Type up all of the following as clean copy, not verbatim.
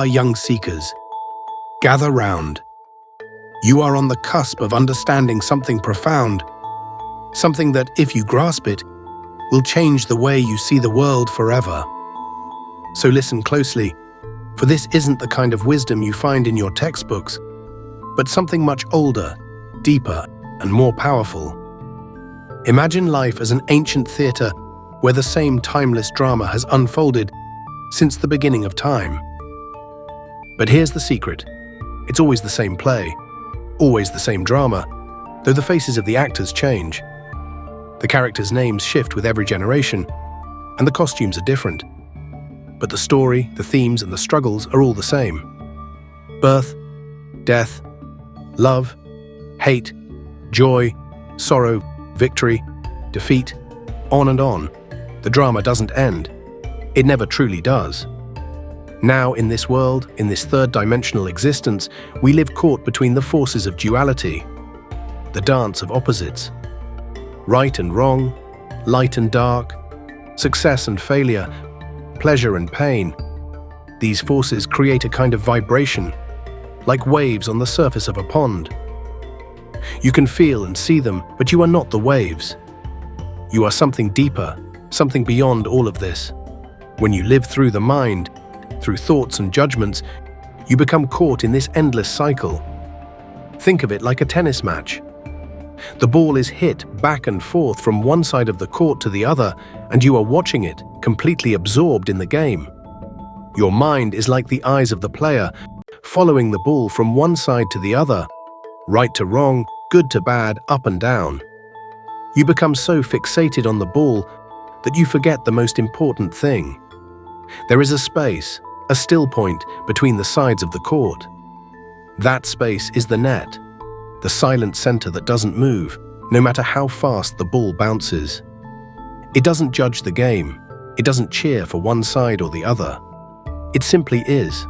are young seekers. Gather round. You are on the cusp of understanding something profound, something that, if you grasp it, will change the way you see the world forever. So listen closely, for this isn't the kind of wisdom you find in your textbooks, but something much older, deeper, and more powerful. Imagine life as an ancient theater where the same timeless drama has unfolded since the beginning of time. But here's the secret. It's always the same play, always the same drama, though the faces of the actors change. The characters' names shift with every generation, and the costumes are different. But the story, the themes, and the struggles are all the same. Birth, death, love, hate, joy, sorrow, victory, defeat, on and on. The drama doesn't end. It never truly does. Now, in this world, in this third-dimensional existence, we live caught between the forces of duality, the dance of opposites. Right and wrong, light and dark, success and failure, pleasure and pain. These forces create a kind of vibration, like waves on the surface of a pond. You can feel and see them, but you are not the waves. You are something deeper, something beyond all of this. When you live through the mind, through thoughts and judgments, you become caught in this endless cycle. Think of it like a tennis match. The ball is hit back and forth from one side of the court to the other, and you are watching it, completely absorbed in the game. Your mind is like the eyes of the player, following the ball from one side to the other, right to wrong, good to bad, up and down. You become so fixated on the ball that you forget the most important thing. There is a space, a still point between the sides of the court. That space is the net, the silent center that doesn't move, no matter how fast the ball bounces. It doesn't judge the game. It doesn't cheer for one side or the other. It simply is.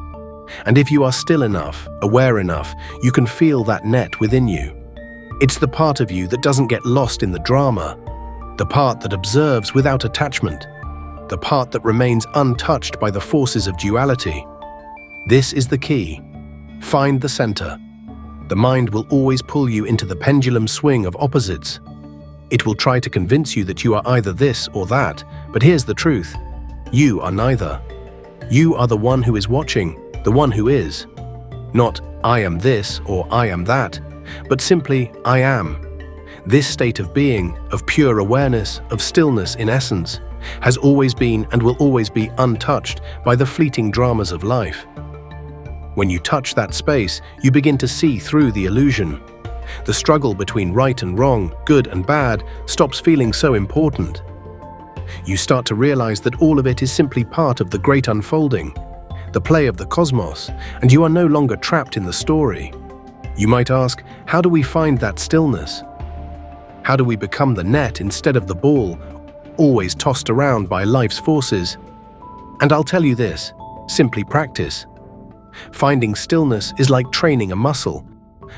And if you are still enough, aware enough, you can feel that net within you. It's the part of you that doesn't get lost in the drama, the part that observes without attachment, the part that remains untouched by the forces of duality. This is the key. Find the center. The mind will always pull you into the pendulum swing of opposites. It will try to convince you that you are either this or that, but here's the truth. You are neither. You are the one who is watching, the one who is. Not, I am this or I am that, but simply, I am. This state of being, of pure awareness, of stillness in essence, has always been and will always be untouched by the fleeting dramas of life. When you touch that space, you begin to see through the illusion. The struggle between right and wrong, good and bad, stops feeling so important. You start to realize that all of it is simply part of the great unfolding, the play of the cosmos, and you are no longer trapped in the story. You might ask, how do we find that stillness? How do we become the net instead of the ball, always tossed around by life's forces? And I'll tell you this, simply practice. Finding stillness is like training a muscle.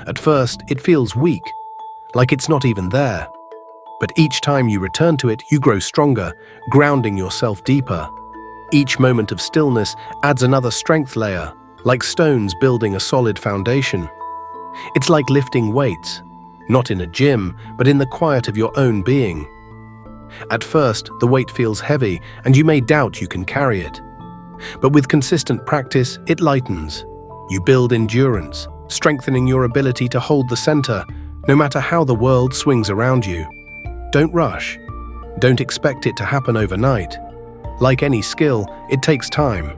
At first, it feels weak, like it's not even there. But each time you return to it, you grow stronger, grounding yourself deeper. Each moment of stillness adds another strength layer, like stones building a solid foundation. It's like lifting weights, not in a gym, but in the quiet of your own being. At first, the weight feels heavy, and you may doubt you can carry it. But with consistent practice, it lightens. You build endurance, strengthening your ability to hold the center, no matter how the world swings around you. Don't rush. Don't expect it to happen overnight. Like any skill, it takes time.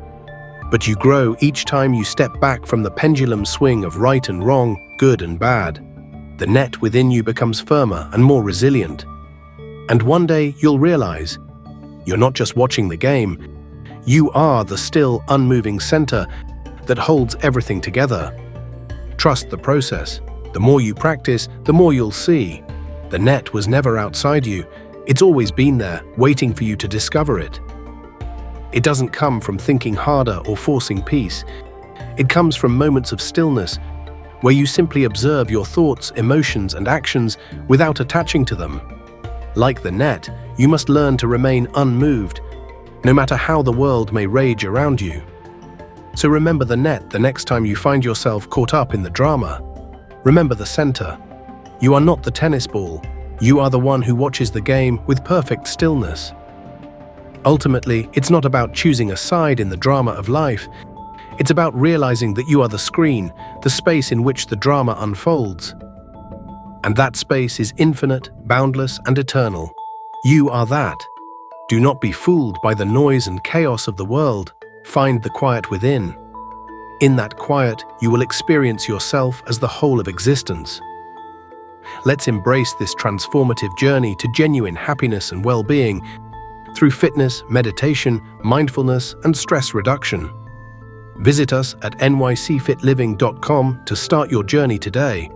But you grow each time you step back from the pendulum swing of right and wrong, good and bad. The net within you becomes firmer and more resilient. And one day you'll realize, you're not just watching the game, you are the still, unmoving center that holds everything together. Trust the process. The more you practice, the more you'll see. The net was never outside you. It's always been there, waiting for you to discover it. It doesn't come from thinking harder or forcing peace. It comes from moments of stillness, where you simply observe your thoughts, emotions, and actions without attaching to them. Like the net, you must learn to remain unmoved, no matter how the world may rage around you. So remember the net the next time you find yourself caught up in the drama. Remember the center. You are not the tennis ball. You are the one who watches the game with perfect stillness. Ultimately, it's not about choosing a side in the drama of life. It's about realizing that you are the screen, the space in which the drama unfolds. And that space is infinite, boundless, and eternal. You are that. Do not be fooled by the noise and chaos of the world. Find the quiet within. In that quiet, you will experience yourself as the whole of existence. Let's embrace this transformative journey to genuine happiness and well-being through fitness, meditation, mindfulness, and stress reduction. Visit us at nycfitliving.com to start your journey today.